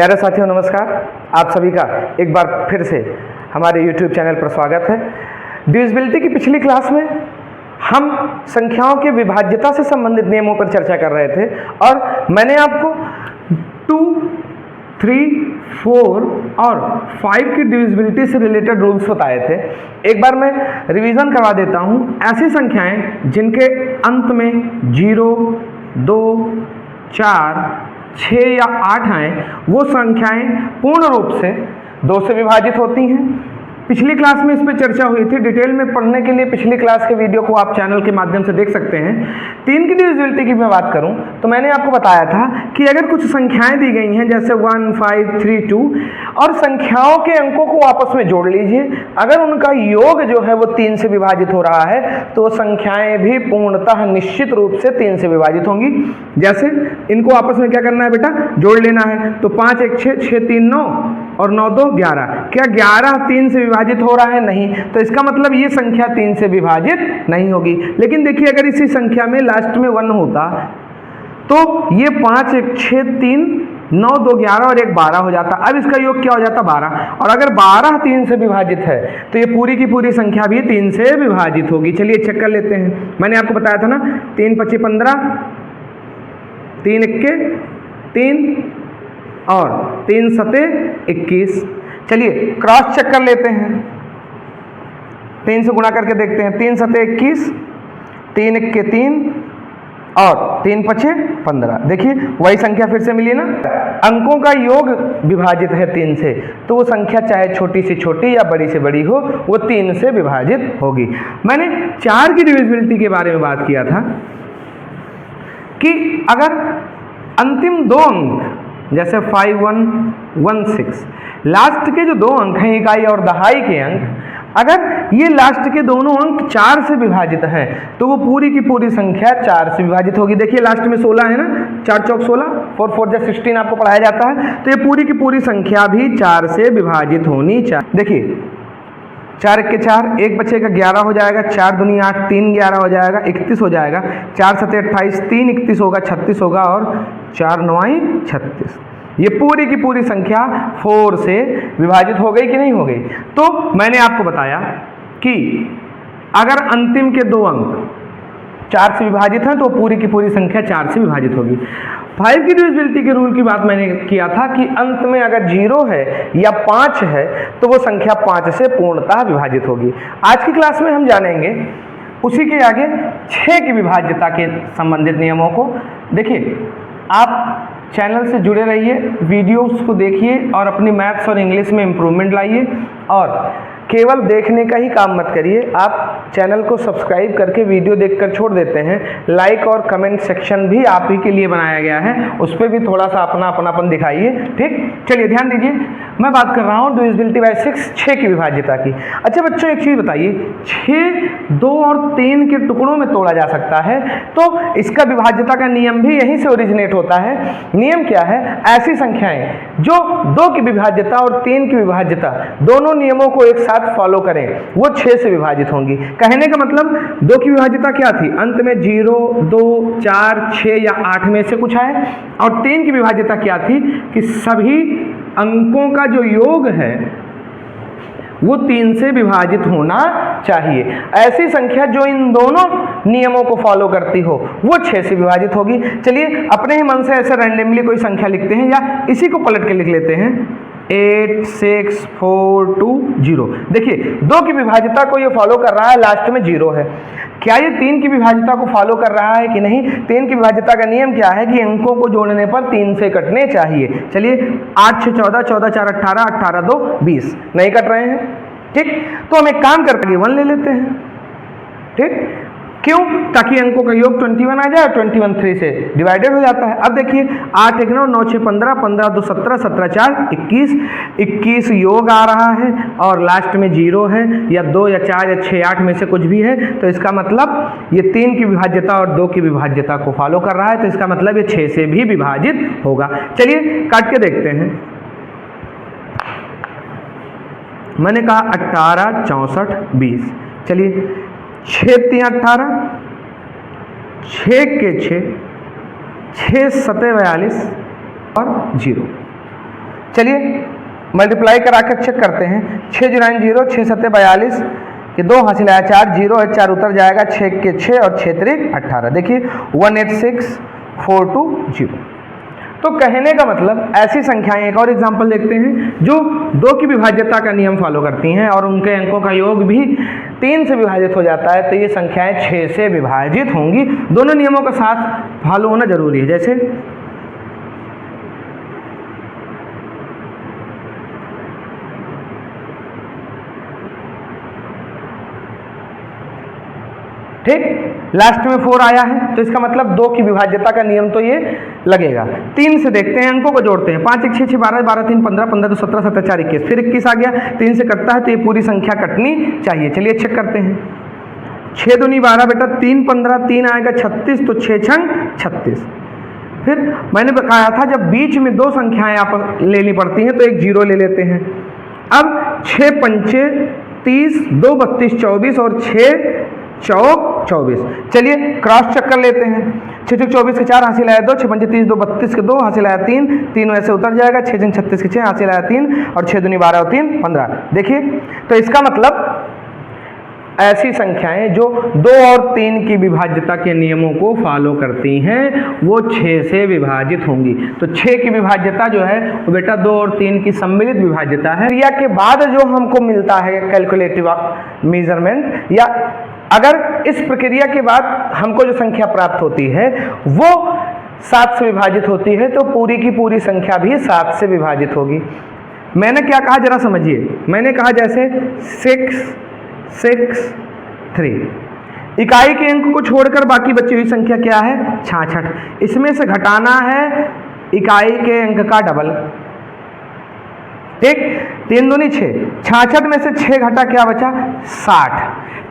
प्यारे साथियों नमस्कार। आप सभी का एक बार फिर से हमारे YouTube चैनल पर स्वागत है। डिविजिबिलिटी की पिछली क्लास में हम संख्याओं के विभाज्यता से संबंधित नियमों पर चर्चा कर रहे थे और मैंने आपको 2, 3, 4 और 5 की डिविजिबिलिटी से रिलेटेड रूल्स बताए थे। एक बार मैं रिवीजन करवा देता हूँ। ऐसी संख्याएं जिनके अंत में 0, 2, 4, 6 या 8 आए वो संख्याएं पूर्ण रूप से 2 से विभाजित होती हैं। पिछली क्लास में इस पर चर्चा हुई थी। डिटेल में पढ़ने के लिए पिछली क्लास के वीडियो को आप चैनल के माध्यम से देख सकते हैं। 3 की डिविजिबिलिटी की मैं बात करूं तो मैंने आपको बताया था कि अगर कुछ संख्याएं दी गई हैं जैसे 1, 5, 3, 2 और संख्याओं के अंकों को आपस में जोड़ लीजिए, अगर उनका योग जो है वो 3 से विभाजित हो रहा है तो संख्याएं भी पूर्णतः निश्चित रूप से 3 से विभाजित होंगी। जैसे इनको आपस में क्या करना है बेटा, जोड़ लेना है। तो 5 1 6, 6 3 9 और 9 2 11। क्या 11 3 से विभाजित हो रहा है? नहीं। तो इसका मतलब ये संख्या 3 से विभाजित नहीं होगी। लेकिन देखिए अगर इसी संख्या में लास्ट में 1 होता तो ये 5 1 6 3 9 2 11 और 1 12 हो जाता। अब इसका योग क्या हो जाता? 12। और अगर 12 3 से विभाजित है तो ये पूरी की पूरी संख्या भी 3 से विभाजित होगी। चलिए चेक कर लेते हैं। मैंने आपको बताया था ना, 3 5 15, 3 1 3 और 3 7 21। चलिए क्रॉस चेक कर लेते हैं। 3 से गुणा करके देखते हैं। 3 7 21, 3 1 3 और 3 5 15। देखिए वही संख्या फिर से मिली ना। अंकों का योग विभाजित है 3 से तो वो संख्या चाहे छोटी से छोटी या बड़ी से बड़ी हो वो 3 से विभाजित होगी। मैंने 4 की डिविजिबिलिटी के बारे में बात किया था कि अगर अंतिम 2 अंक जैसे 5 1 1 6 लास्ट के जो 2 अंक हैं, इकाई और दहाई के अंक, अगर ये लास्ट के दोनों अंक 4 से विभाजित हैं तो वो पूरी की पूरी संख्या 4 से विभाजित होगी। देखिए लास्ट में 16 है ना, 4 चौक 16, 4 4 जा 16 आपको पढ़ाया जाता है। तो ये पूरी की पूरी संख्या भी 4 से विभाजित होनी चाहिए। देखिए 4 1 4, 1 बचेगा 11 हो जाएगा, 4 दूनी 8, 3 11 हो जाएगा, 31 हो जाएगा, 4 7 28, 3 31 होगा, 36 होगा और 4 9 36। ये पूरी की पूरी संख्या 4 से विभाजित हो गई कि नहीं हो गई? तो मैंने आपको बताया कि अगर अंतिम के 2 अंक 4 से विभाजित हैं तो पूरी की पूरी संख्या 4 से विभाजित होगी। 5 की डिविजिबिलिटी के रूल की बात मैंने किया था कि अंत में अगर 0 है या 5 है तो वो संख्या 5 से पूर्णतः विभाजित होगी। आज की क्लास में हम जानेंगे उसी के आगे 6 की विभाज्यता के संबंधित नियमों को। देखिए आप चैनल से जुड़े रहिए, वीडियोस को देखिए और अपनी मैथ्स और इंग्लिश में इम्प्रूवमेंट लाइए और केवल देखने का ही काम मत करिए। आप चैनल को सब्सक्राइब करके वीडियो देखकर छोड़ देते हैं। लाइक और कमेंट सेक्शन भी आप ही के लिए बनाया गया है, उस पर भी थोड़ा सा अपनापन दिखाइए। ठीक, चलिए ध्यान दीजिए। मैं बात कर रहा हूँ डिविजिबिलिटी बाय 6 की विभाज्यता की। अच्छा बच्चों एक चीज़ बताइए, 6 2 और 3 के टुकड़ों में तोड़ा जा सकता है तो इसका विभाज्यता का नियम भी यहीं से ओरिजिनेट होता है। नियम क्या है? ऐसी संख्याएं जो 2 की विभाज्यता और 3 की विभाज्यता दोनों नियमों को एक साथ फॉलो करें वो 6 से विभाजित होंगी। कहने का मतलब 2 की विभाज्यता क्या थी? अंत में 0 2 4 6 या 8 में से कुछ आए। और 3 की विभाज्यता क्या थी कि सभी अंकों का जो योग है वो 3 से विभाजित होना चाहिए। ऐसी संख्या जो इन दोनों नियमों को फॉलो करती हो वो 6 से विभाजित होगी। चलिए अपने ही मन से ऐसे रैंडमली कोई संख्या लिखते हैं या इसी को पलट के लिख लेते हैं। 8 6 4 2 0। देखिए 2 की विभाज्यता को ये फॉलो कर रहा है, लास्ट में 0 है। क्या ये 3 की विभाज्यता को फॉलो कर रहा है कि नहीं? 3 की विभाज्यता का नियम क्या है कि अंकों को जोड़ने पर 3 से कटने चाहिए। चलिए 8 6 14, 14 4 18, 18 2 20, नहीं कट रहे हैं। ठीक, तो हम एक काम करके 1 ले लेते हैं। ठीक, क्यों? ताकि अंकों का योग 21 आ जाए। 21 3 से डिवाइडेड हो जाता है। अब देखिए 8 1 9, 9 6 15, 15 2 17, 17 4 21, 21 योग आ रहा है और लास्ट में 0 है या 2 या 4 या 6 8 में से कुछ भी है। तो इसका मतलब ये 3 की विभाज्यता और 2 की विभाज्यता को फॉलो कर रहा है। तो इसका मतलब ये 6 से भी विभाजित होगा। चलिए काट के देखते हैं। मैंने कहा 18 64 20। चलिए 6 3 18, 6 के 6, 6 7 42 और 0। चलिए मल्टीप्लाई करा कर चेक करते हैं। 6 9 0, 6 7 42, ये 2 हासिल आया, 4 0 है, 4 उतर जाएगा, 6 के 6 और 6 3 18। देखिए 186,420। तो कहने का मतलब ऐसी संख्याएं, एक और एग्जांपल देखते हैं जो 2 की विभाज्यता का नियम फॉलो करती हैं और उनके अंकों का योग भी 3 से विभाजित हो जाता है, तो ये संख्याएं 6 से विभाजित होंगी। दोनों नियमों का साथ फॉलो होना जरूरी है। जैसे ठीक, लास्ट में 4 आया है, तो इसका मतलब 2 की विभाज्यता का नियम तो ये लगेगा। 3 से देखते हैं, अंकों को जोड़ते हैं। 5 1 6 6 12 12 3 15 15 2 17 17 4 21, फिर 21 आ गया। 3 से कटता है तो ये पूरी संख्या कटनी चाहिए। चलिए चेक करते हैं। 6 दूनी 12 बेटा, 3 15, 3 आएगा 36, तो 6 छंग 36। फिर मैंने बताया था जब बीच में 2 संख्याएं आप लेनी पड़ती हैं तो एक 0 ले लेते हैं। अब 6 पंचे 30, 2 32 24 और 6 चौक 24। चलिए क्रॉस चेक कर लेते हैं। 6 6 24 के 4 हासिल आया 2, 6 पंचे 30, 2 32 के 2 हासिल आया 3, 3 वैसे उतर जाएगा। 6 जन 36 के 6 हासिल आया 3 और 6 दूनी 12 और 3 15। देखिए तो इसका मतलब ऐसी संख्याएं जो 2 और 3 की विभाज्यता के नियमों को फॉलो करती हैं वो 6 से विभाजित होंगी। तो 6 की विभाज्यता जो है वो बेटा 2 और 3 की सम्मिलित विभाज्यता है। क्रिया के बाद जो हमको मिलता है कैलकुलेटिव मेजरमेंट, या अगर इस प्रक्रिया के बाद हमको जो संख्या प्राप्त होती है वो 7 से विभाजित होती है, तो पूरी की पूरी संख्या भी 7 से विभाजित होगी। मैंने क्या कहा जरा समझिए। मैंने कहा जैसे 6 6 3, इकाई के अंक को छोड़कर बाकी बची हुई संख्या क्या है 66। इसमें से घटाना है इकाई के अंक का डबल। ठीक, 3 दूनी 6, 66 में से 6 घटा क्या बचा 60।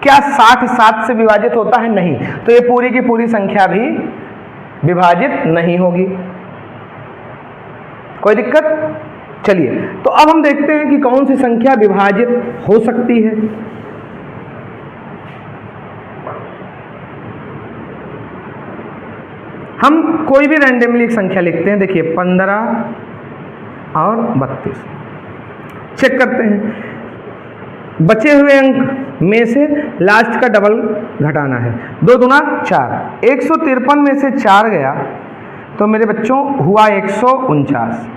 क्या 60 7 से विभाजित होता है? नहीं, तो ये पूरी की पूरी संख्या भी विभाजित नहीं होगी। कोई दिक्कत? चलिए तो अब हम देखते हैं कि कौन सी संख्या विभाजित हो सकती है। हम कोई भी रैंडमली एक संख्या लिखते हैं। देखिए 15 और 32, चेक करते हैं। बचे हुए अंक में से लास्ट का डबल घटाना है। 2 दूना 4, 153 में से 4 गया तो मेरे बच्चों हुआ 149।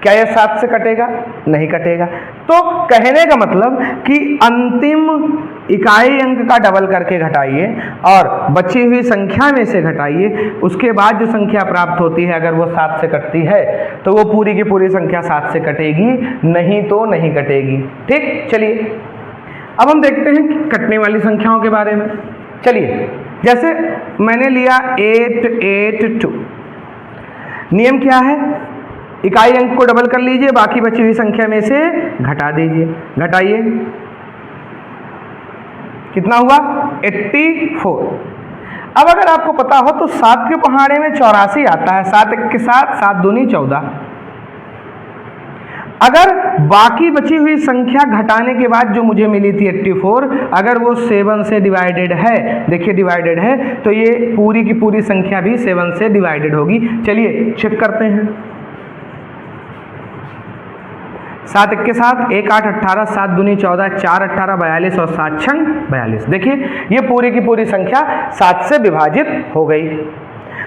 क्या यह 7 से कटेगा? नहीं कटेगा। तो कहने का मतलब कि अंतिम इकाई अंक का डबल करके घटाइए और बची हुई संख्या में से घटाइए, उसके बाद जो संख्या प्राप्त होती है अगर वो 7 से कटती है तो वो पूरी की पूरी संख्या 7 से कटेगी, नहीं तो नहीं कटेगी। ठीक, चलिए अब हम देखते हैं कटने वाली संख्याओं के बारे में। चलिए जैसे मैंने लिया 882, नियम क्या है? इकाई अंक को डबल कर लीजिए, बाकी बची हुई संख्या में से घटा दीजिए। घटाइए, कितना हुआ 84। अब अगर आपको पता हो तो 7 के पहाड़े में 84 आता है। 7 1 के 7, 7 दूनी 14। अगर बाकी बची हुई संख्या घटाने के बाद जो मुझे मिली थी 84, अगर वो 7 से डिवाइडेड है, देखिए डिवाइडेड है, तो ये पूरी की पूरी संख्या भी 7 से डिवाइडेड होगी। चलिए चेक करते हैं। 7 1 के 7, 1 8 18, 7 दूनी 14, 4 18 42 और 7 छंग 42। देखिए ये पूरी की पूरी संख्या 7 से विभाजित हो गई।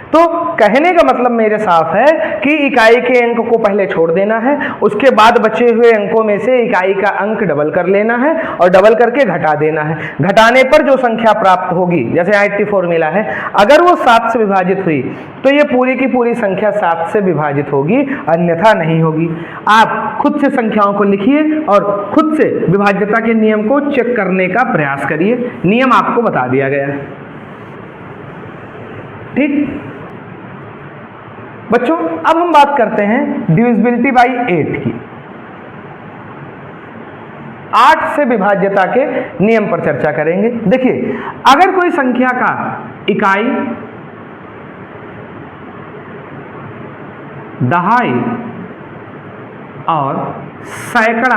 तो कहने का मतलब मेरे साफ है कि इकाई के अंक को पहले छोड़ देना है, उसके बाद बचे हुए अंकों में से इकाई का अंक डबल कर लेना है और डबल करके घटा देना है। घटाने पर जो संख्या प्राप्त होगी, जैसे 84 मिला है, अगर वो 7 से विभाजित हुई तो ये पूरी की पूरी संख्या 7 से विभाजित होगी, अन्यथा नहीं होगी। आप खुद से संख्याओं को लिखिए और खुद से विभाज्यता के नियम को चेक करने का प्रयास करिए। नियम आपको बता दिया गया है। ठीक बच्चों, अब हम बात करते हैं डिविजिबिलिटी बाई 8 की। 8 से विभाज्यता के नियम पर चर्चा करेंगे। देखिए अगर कोई संख्या का इकाई, दहाई और सैकड़ा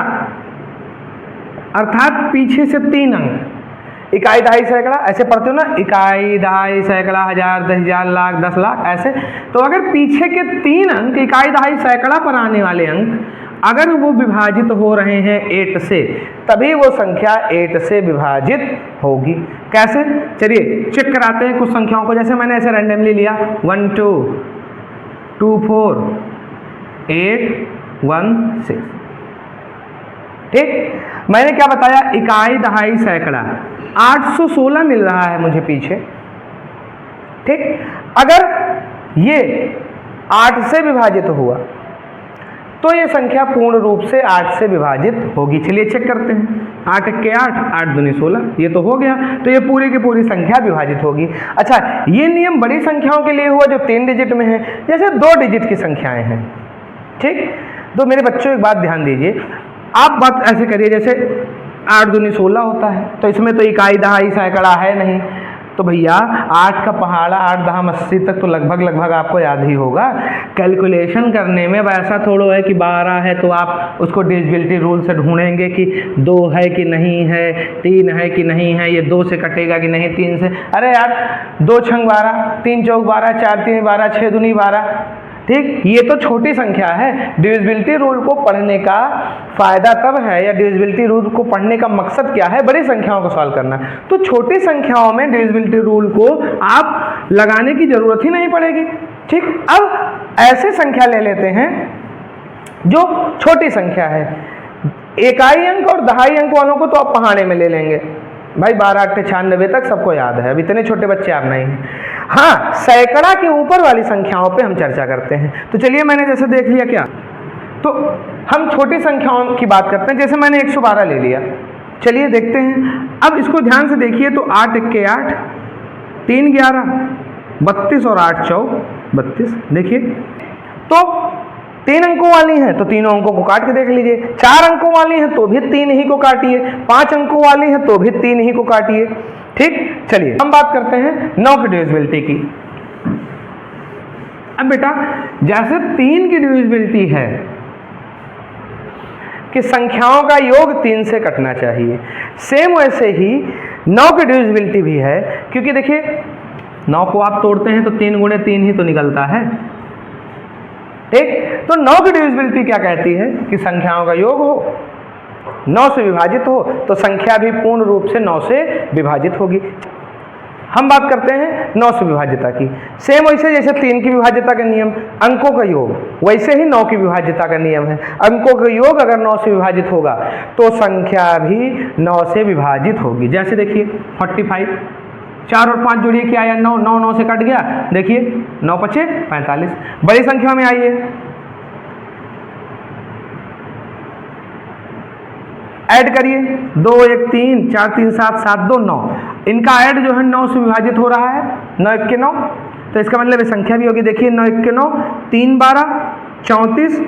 अर्थात पीछे से 3 अंक इकाई, दहाई, सैकड़ा ऐसे पढ़ते हो ना, इकाई, दहाई, सैकड़ा, हजार, 10,000, लाख, 10 लाख ऐसे। तो अगर पीछे के 3 अंक इकाई, दहाई, सैकड़ा पर आने वाले अंक अगर वो विभाजित हो रहे हैं 8 से, तभी वो संख्या 8 से विभाजित होगी। कैसे? चलिए चेक कराते हैं कुछ संख्याओं को। जैसे मैंने ऐसे रैंडमली लिया 1 2 2 4 8 1 6, ठीक। मैंने क्या बताया? इकाई, दहाई, सैकड़ा 816 मिल रहा है मुझे पीछे, ठीक। अगर ये 8 से विभाजित हुआ तो ये संख्या पूर्ण रूप से 8 से विभाजित होगी। चलिए चेक करते हैं। 8 1 8, 8 दूनी 16, ये तो हो गया। तो ये पूरी की पूरी संख्या विभाजित होगी। अच्छा, ये नियम बड़ी संख्याओं के लिए हुआ जो 3 डिजिट में है, जैसे 2 डिजिट की संख्याएं हैं, ठीक। तो मेरे बच्चों एक बात ध्यान दीजिए, आप बात ऐसे करिए जैसे 8 दूनी 16 होता है, तो इसमें तो इकाई, दहाई, सैकड़ा है नहीं, तो भैया 8 का पहाड़ा 8 दहाम 80 तक तो लगभग आपको याद ही होगा। कैलकुलेशन करने में वैसा थोड़ा है कि 12 है तो आप उसको डिविजिबिलिटी रूल से ढूंढेंगे कि 2 है कि नहीं है, 3 है कि नहीं है, ये 2 से कटेगा कि नहीं 3 से। अरे यार 2 छंग 12, 3 चौक 12, 4 3 12, 6 दूनी 12, ठीक। ये तो छोटी संख्या है। डिविजिबिलिटी रूल को पढ़ने का फायदा तब है, या डिविजिबिलिटी रूल को पढ़ने का मकसद क्या है? बड़ी संख्याओं को सॉल्व करना। तो छोटी संख्याओं में डिविजिबिलिटी रूल को आप लगाने की जरूरत ही नहीं पड़ेगी, ठीक। अब ऐसे संख्या ले लेते हैं जो छोटी संख्या है। इकाई अंक और दहाई अंक वालों को तो आप पहाड़े में ले लेंगे भाई, 12 8 96 तक सबको याद है, अब इतने छोटे बच्चे आप नहीं हैं। हाँ, सैकड़ा के ऊपर वाली संख्याओं पे हम चर्चा करते हैं। तो चलिए मैंने जैसे देख लिया क्या, तो हम छोटी संख्याओं की बात करते हैं। जैसे मैंने 112 ले लिया, चलिए देखते हैं। अब इसको ध्यान से देखिए तो 8 1 8, 3 11, 32 और 8 4 32। देखिए तो 3 अंकों वाली हैं तो तीनों अंकों को काट के देख लीजिए। 4 अंकों वाली हैं तो भी 3 ही को काटिए। 5 अंकों वाली हैं तो भी 3 ही को काटिए, ठीक। चलिए हम बात करते हैं 9 की डिविजिबिलिटी की। अब बेटा जैसे 3 की डिविजिबिलिटी है कि संख्याओं का योग 3 से कटना चाहिए, सेम वैसे ही 9 की डिविजिबिलिटी भी है, क्योंकि देखिए 9 को आप तोड़ते हैं तो 3 गुणे 3 ही तो निकलता है, ठीक। तो 9 की डिविजिबिलिटी क्या कहती है कि संख्याओं का योग हो, 9 से विभाजित हो, तो संख्या भी पूर्ण रूप से 9 से विभाजित होगी। हम बात करते हैं 9 से विभाज्यता की। सेम वैसे जैसे 3 की विभाज्यता का नियम अंकों का योग, वैसे ही 9 की विभाज्यता का नियम है। अंकों का योग अगर 9 से विभाजित होगा तो संख्या भी 9 से विभाजित होगी। जैसे देखिए 45, 4 और 5 जोड़िए क्या आया? 9, 9 9 से कट गया। देखिए 9 5 45, बड़ी संख्या में आई है। ऐड करिए 2 1 3 4 3 7 7 2 9, इनका ऐड जो है 9 से विभाजित हो रहा है। 9 1 9, तो इसका मतलब संख्या भी होगी। देखिए 9 1 9, 3 12 34,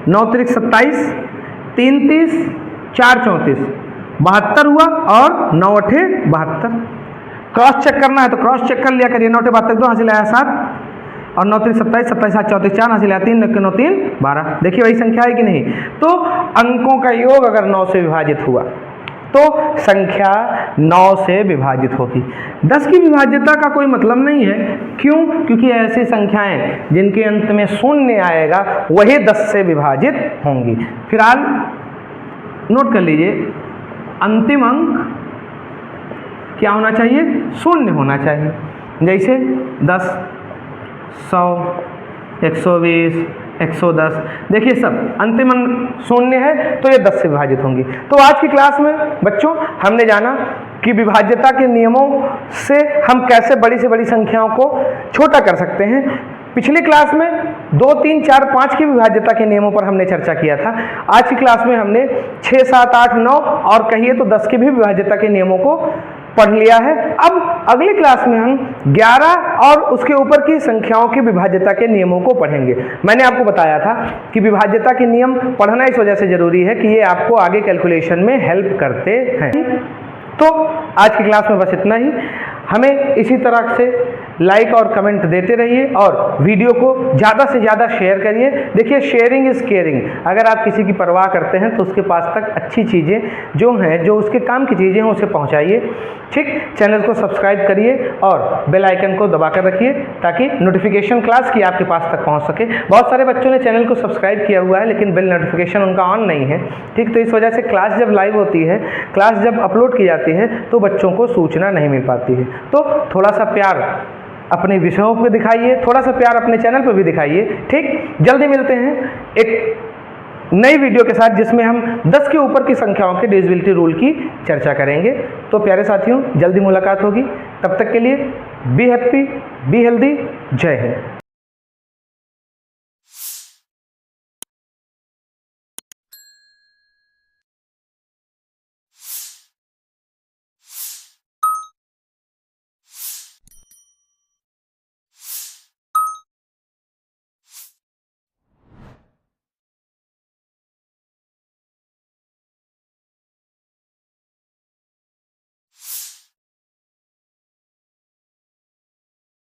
9 3 27, 3 30, 4 34, 72 हुआ और 9 8 72। क्रॉस चेक करना है तो क्रॉस चेक कर लिया करिए। 9 8 72, 2 हासिल आया 7 और 9 3 27, 27 7 34, 4 हासिल आया 3, 9 9 3 12। देखिए वही संख्या है कि नहीं? तो अंकों का योग अगर 9 से विभाजित हुआ तो संख्या 9 से विभाजित होगी। 10 की विभाज्यता का कोई मतलब नहीं है। क्यों? क्योंकि ऐसी संख्याएं जिनके अंत में शून्य आएगा वही 10 से विभाजित होंगी। फिलहाल नोट कर लीजिए, अंतिम अंक क्या होना चाहिए? शून्य होना चाहिए। जैसे 10, 100, 120, 110, देखिए सब अंतिम अंक शून्य है तो ये 10 से विभाजित होंगी। तो आज की क्लास में बच्चों हमने जाना कि विभाज्यता के नियमों से हम कैसे बड़ी से बड़ी संख्याओं को छोटा कर सकते हैं। पिछली क्लास में 2, 3, 4, 5 की विभाज्यता के नियमों पर हमने चर्चा किया था। आज की क्लास में हमने 6, 7, 8, 9 और कहिए तो 10 की भी विभाज्यता के नियमों को पढ़ लिया है। अब अगली क्लास में हम 11 और उसके ऊपर की संख्याओं की विभाज्यता के नियमों को पढ़ेंगे। मैंने आपको बताया था कि विभाज्यता के नियम पढ़ना इस वजह से जरूरी है कि ये आपको आगे कैलकुलेशन में हेल्प करते हैं। तो आज की क्लास में बस इतना ही। हमें इसी तरह से लाइक और कमेंट देते रहिए और वीडियो को ज़्यादा से ज़्यादा शेयर करिए। देखिए, शेयरिंग इज़ केयरिंग। अगर आप किसी की परवाह करते हैं तो उसके पास तक अच्छी चीज़ें जो हैं, जो उसके काम की चीज़ें हैं, उसे पहुंचाइए। ठीक, चैनल को सब्सक्राइब करिए और बेल आइकन को दबाकर रखिए ताकि नोटिफिकेशन क्लास की आपके पास तक पहुंच सके। बहुत सारे बच्चों ने चैनल को सब्सक्राइब किया हुआ है लेकिन बेल नोटिफिकेशन उनका ऑन नहीं है। ठीक, तो इस वजह से क्लास जब लाइव होती है, क्लास जब अपलोड की जाती है तो बच्चों को सूचना नहीं मिल पाती है। तो थोड़ा सा प्यार अपने विषयों पर दिखाइए, थोड़ा सा प्यार अपने चैनल पर भी दिखाइए। ठीक, जल्दी मिलते हैं एक नई वीडियो के साथ जिसमें हम 10 के ऊपर की संख्याओं के डिविजिबिलिटी रूल की चर्चा करेंगे। तो प्यारे साथियों, जल्दी मुलाकात होगी। तब तक के लिए बी हैप्पी, बी हेल्दी। जय हिंद।